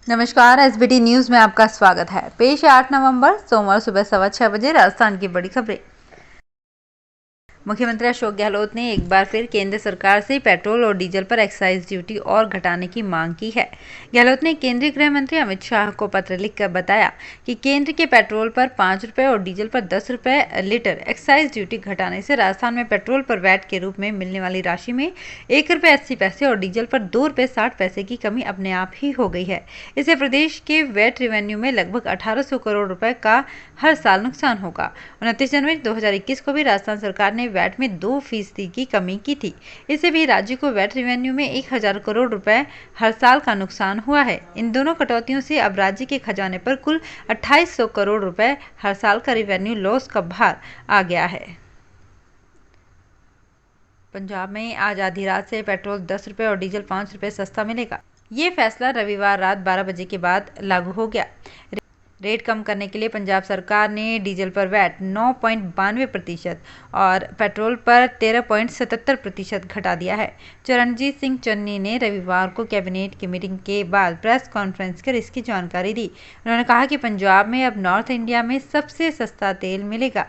नमस्कार, SBT news में आपका स्वागत है। पेश है 8 नवंबर सोमवार सुबह 6:15 राजस्थान की बड़ी खबरें। मुख्यमंत्री अशोक गहलोत ने एक बार फिर केंद्र सरकार से पेट्रोल और डीजल पर एक्साइज ड्यूटी और घटाने की मांग की है। गहलोत ने केंद्रीय गृह मंत्री अमित शाह को पत्र लिखकर बताया कि केंद्र के पेट्रोल पर 5 रुपये और डीजल पर 10 रुपये लीटर एक्साइज ड्यूटी घटाने से राजस्थान में पेट्रोल पर वैट के रूप में मिलने वाली राशि में 1 रुपये 80 पैसे और डीजल पर 2 रुपये 60 पैसे की कमी अपने आप ही हो गई है। इससे प्रदेश के वैट रेवेन्यू में लगभग 1800 करोड़ रुपए का हर साल नुकसान होगा। 29 जनवरी 2021 को भी राजस्थान सरकार ने वैट में 2% की कमी की थी। इससे भी राज्य को वैट रेवेन्यू में 1000 करोड़ रुपए हर साल का नुकसान हुआ है। इन दोनों कटौतियों से अब राज्य के खजाने पर कुल 2800 करोड़ रुपए हर साल का रेवेन्यू लॉस का भार आ गया है। पंजाब में आज आधी रात से पेट्रोल 10 रुपये और डीजल 5 रुपये सस्ता मिलेगा। ये फैसला रविवार रात 12 बजे के बाद लागू हो गया। रेट कम करने के लिए पंजाब सरकार ने डीजल पर वैट 9.92% और पेट्रोल पर 13.77% घटा दिया है। चरणजीत सिंह चन्नी ने रविवार को कैबिनेट की मीटिंग के बाद प्रेस कॉन्फ्रेंस कर इसकी जानकारी दी। उन्होंने कहा कि पंजाब में अब नॉर्थ इंडिया में सबसे सस्ता तेल मिलेगा।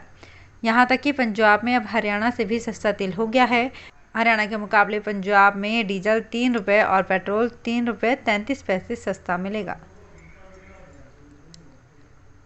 यहाँ तक कि पंजाब में अब हरियाणा से भी सस्ता तेल हो गया है। हरियाणा के मुकाबले पंजाब में डीजल 3 रुपये और पेट्रोल 3 रुपये 33 पैसे सस्ता मिलेगा।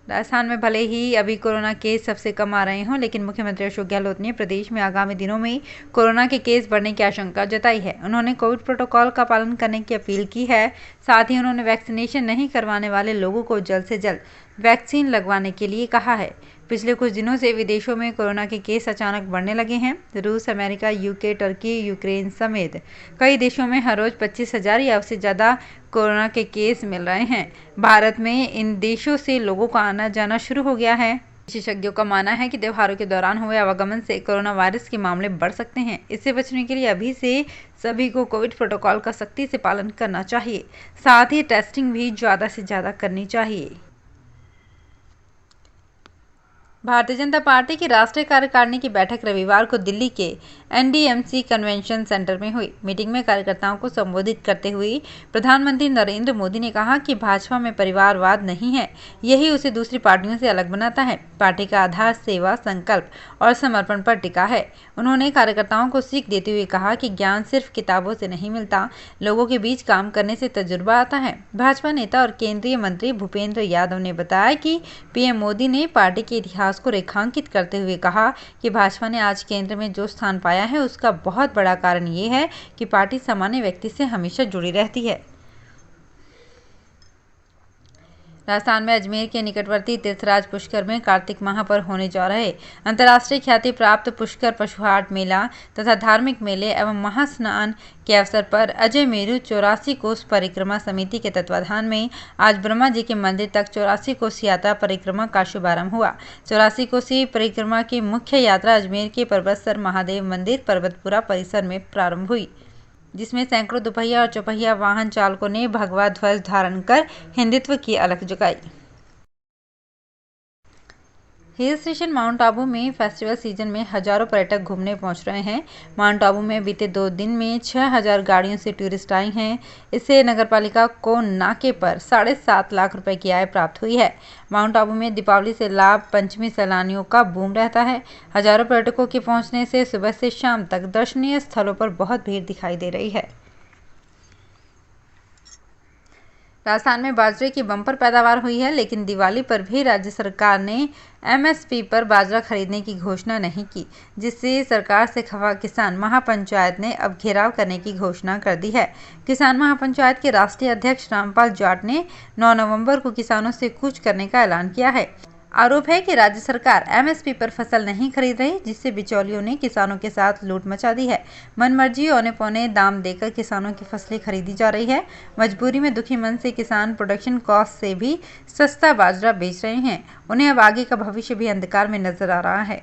राजस्थान में भले ही अभी कोरोना केस सबसे कम आ रहे हों, लेकिन मुख्यमंत्री अशोक गहलोत ने प्रदेश में आगामी दिनों में कोरोना के केस बढ़ने की आशंका जताई है। उन्होंने कोविड प्रोटोकॉल का पालन करने की अपील की है। साथ ही उन्होंने वैक्सीनेशन नहीं करवाने वाले लोगों को जल्द से जल्द वैक्सीन लगवाने के लिए कहा है। पिछले कुछ दिनों से विदेशों में कोरोना के केस अचानक बढ़ने लगे हैं। रूस, अमेरिका, यूके, टर्की, यूक्रेन समेत कई देशों में हर रोज 25,000 या उससे ज़्यादा कोरोना के केस मिल रहे हैं। भारत में इन देशों से लोगों का आना जाना शुरू हो गया है। विशेषज्ञों का मानना है कि त्योहारों के दौरान हुए आवागमन से कोरोना वायरस के मामले बढ़ सकते हैं। इससे बचने के लिए अभी से सभी को कोविड प्रोटोकॉल का सख्ती से पालन करना चाहिए। साथ ही टेस्टिंग भी ज़्यादा से ज़्यादा करनी चाहिए। भारतीय जनता पार्टी की राष्ट्रीय कार्यकारिणी की बैठक रविवार को दिल्ली के एनडीएमसी कन्वेंशन सेंटर में हुई। मीटिंग में कार्यकर्ताओं को संबोधित करते हुए प्रधानमंत्री नरेंद्र मोदी ने कहा कि भाजपा में परिवारवाद नहीं है, यही उसे दूसरी पार्टियों से अलग बनाता है। पार्टी का आधार सेवा, संकल्प और समर्पण पर टिका है। उन्होंने कार्यकर्ताओं को सीख देते हुए कहा कि ज्ञान सिर्फ किताबों से नहीं मिलता, लोगों के बीच काम करने से तजुर्बा आता है। भाजपा नेता और केंद्रीय मंत्री भूपेंद्र यादव ने बताया कि पीएम मोदी ने पार्टी के इतिहास को रेखांकित करते हुए कहा कि भाजपा ने आज केंद्र में जो स्थान पाया है उसका बहुत बड़ा कारण ये है कि पार्टी सामान्य व्यक्ति से हमेशा जुड़ी रहती है। राजस्थान में अजमेर के निकटवर्ती तीर्थराज पुष्कर में कार्तिक माह पर होने जा रहे अंतर्राष्ट्रीय ख्याति प्राप्त पुष्कर पशुहाट मेला तथा धार्मिक मेले एवं महास्नान के अवसर पर अजय मेरू 84 कोस परिक्रमा समिति के तत्वाधान में आज ब्रह्मा जी के मंदिर तक 84 कोस यात्रा परिक्रमा का शुभारंभ हुआ। 84 कोसी परिक्रमा की मुख्य यात्रा अजमेर के पर्वतसर महादेव मंदिर पर्वतपुरा परिसर में प्रारंभ हुई, जिसमें सैकड़ों दुपहिया और चौपहिया वाहन चालकों ने भगवा ध्वज धारण कर हिंदुत्व की अलख जगाई। हिल स्टेशन माउंट आबू में फेस्टिवल सीजन में हजारों पर्यटक घूमने पहुंच रहे हैं। माउंट आबू में बीते 2 दिन में 6000 गाड़ियों से टूरिस्ट आई हैं। इससे नगरपालिका को नाके पर 7.5 लाख रुपए की आय प्राप्त हुई है। माउंट आबू में दीपावली से लाभ पंचमी सैलानियों का बूम रहता है। हजारों पर्यटकों के पहुंचने से सुबह से शाम तक दर्शनीय स्थलों पर बहुत भीड़ दिखाई दे रही है। राजस्थान में बाजरे की बम्पर पैदावार हुई है, लेकिन दिवाली पर भी राज्य सरकार ने एमएसपी पर बाजरा खरीदने की घोषणा नहीं की, जिससे सरकार से खफा किसान महापंचायत ने अब घेराव करने की घोषणा कर दी है। किसान महापंचायत के राष्ट्रीय अध्यक्ष रामपाल जाट ने 9 नवंबर को किसानों से कूच करने का ऐलान किया है। आरोप है कि राज्य सरकार एमएसपी पर फसल नहीं खरीद रही, जिससे बिचौलियों ने किसानों के साथ लूट मचा दी है। मनमर्जी औने पौने दाम देकर किसानों की फसलें खरीदी जा रही है। मजबूरी में दुखी मन से किसान प्रोडक्शन कॉस्ट से भी सस्ता बाजरा बेच रहे हैं। उन्हें अब आगे का भविष्य भी अंधकार में नजर आ रहा है।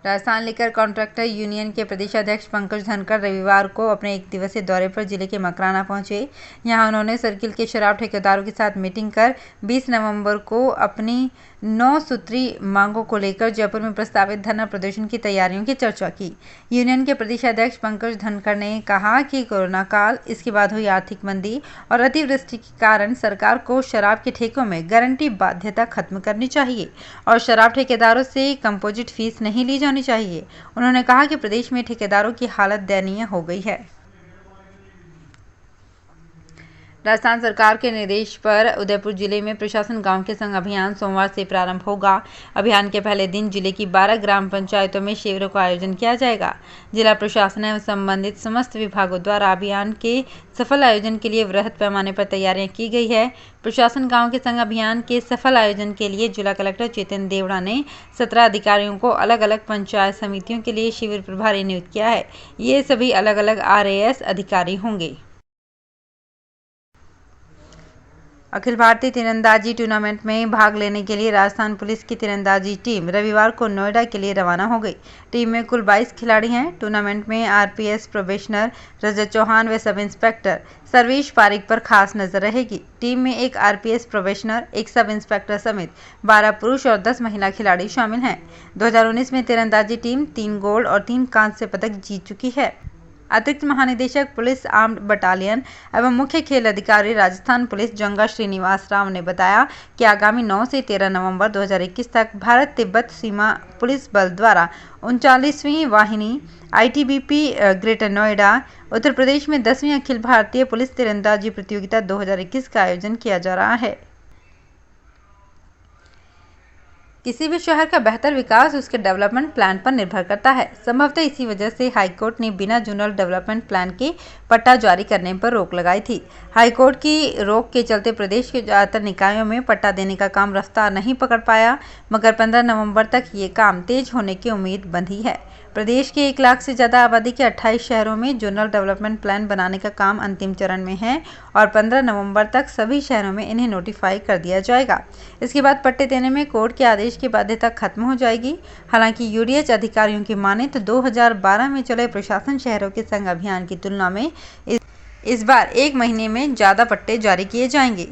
राजस्थान लिकर कॉन्ट्रैक्टर यूनियन के प्रदेशाध्यक्ष पंकज धनखड़ रविवार को अपने एक दिवसीय दौरे पर जिले के मकराना पहुंचे। यहां उन्होंने सर्किल के शराब ठेकेदारों के साथ मीटिंग कर 20 नवंबर को अपनी 9 सूत्री मांगों को लेकर जयपुर में प्रस्तावित धरना प्रदर्शन की तैयारियों की चर्चा की। यूनियन के प्रदेशाध्यक्ष पंकज धनखड़ ने कहा कि कोरोना काल, इसके बाद हुई आर्थिक मंदी और अतिवृष्टि के कारण सरकार को शराब के ठेकों में गारंटी बाध्यता खत्म करनी चाहिए और शराब ठेकेदारों से कंपोजिट फीस नहीं ली जानी चाहिए। उन्होंने कहा कि प्रदेश में ठेकेदारों की हालत दयनीय हो गई है। राजस्थान सरकार के निर्देश पर उदयपुर जिले में प्रशासन गांव के संग अभियान सोमवार से प्रारंभ होगा। अभियान के पहले दिन जिले की 12 ग्राम पंचायतों में शिविरों का आयोजन किया जाएगा। जिला प्रशासन एवं संबंधित समस्त विभागों द्वारा अभियान के सफल आयोजन के लिए वृहद पैमाने पर तैयारियां की गई है। प्रशासन गांव के संग अभियान के सफल आयोजन के लिए जिला कलेक्टर चेतन देवड़ा ने 17 अधिकारियों को अलग अलग पंचायत समितियों के लिए शिविर प्रभारी नियुक्त किया है। ये सभी अलग अलग RAS अधिकारी होंगे। अखिल भारतीय तीरंदाजी टूर्नामेंट में भाग लेने के लिए राजस्थान पुलिस की तीरंदाजी टीम रविवार को नोएडा के लिए रवाना हो गई। टीम में कुल 22 खिलाड़ी हैं। टूर्नामेंट में RPS प्रोबेशनर रजत चौहान व सब इंस्पेक्टर सर्वेश पारिक पर खास नजर रहेगी। टीम में एक RPS प्रोबेशनर, एक सब इंस्पेक्टर समेत 12 पुरुष और 10 महिला खिलाड़ी शामिल हैं। 2019 में तीरंदाजी टीम 3 गोल्ड और 3 कांस्य पदक जीत चुकी है। अतिरिक्त महानिदेशक पुलिस आर्म्ड बटालियन एवं मुख्य खेल अधिकारी राजस्थान पुलिस जंगा श्रीनिवास राव ने बताया कि आगामी 9 से 13 नवंबर 2021 तक भारत तिब्बत सीमा पुलिस बल द्वारा 39वीं वाहिनी ITBP ग्रेटर नोएडा उत्तर प्रदेश में 10वीं अखिल भारतीय पुलिस तीरंदाजी प्रतियोगिता 2021 का आयोजन किया जा रहा है। किसी भी शहर का बेहतर विकास उसके डेवलपमेंट प्लान पर निर्भर करता है। संभवतः इसी वजह से हाईकोर्ट ने बिना जोनल डेवलपमेंट प्लान के पट्टा जारी करने पर रोक लगाई थी। हाईकोर्ट की रोक के चलते प्रदेश के ज्यादातर निकायों में पट्टा देने का काम रफ्तार नहीं पकड़ पाया, मगर 15 नवंबर तक ये काम तेज होने की उम्मीद बंधी है। प्रदेश के 1 लाख से ज़्यादा आबादी के 28 शहरों में जोनल डेवलपमेंट प्लान बनाने का काम अंतिम चरण में है और 15 नवंबर तक सभी शहरों में इन्हें नोटिफाई कर दिया जाएगा। इसके बाद पट्टे देने में कोर्ट के आदेश की बाध्यता खत्म हो जाएगी। हालांकि UDH अधिकारियों की माने तो 2012 में चले प्रशासन शहरों के संग अभियान की तुलना में इस बार 1 महीने में ज़्यादा पट्टे जारी किए जाएंगे।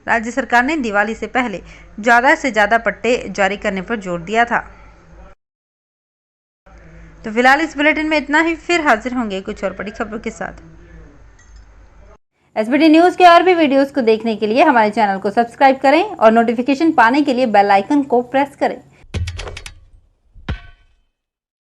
राज्य सरकार ने दिवाली से पहले ज़्यादा से ज़्यादा पट्टे जारी करने पर जोर दिया था। तो फिलहाल इस बुलेटिन में इतना ही, फिर हाजिर होंगे कुछ और बड़ी खबरों के साथ। SBT न्यूज़ के और भी वीडियोस को देखने के लिए हमारे चैनल को सब्सक्राइब करें और नोटिफिकेशन पाने के लिए बेल आइकन को प्रेस करें।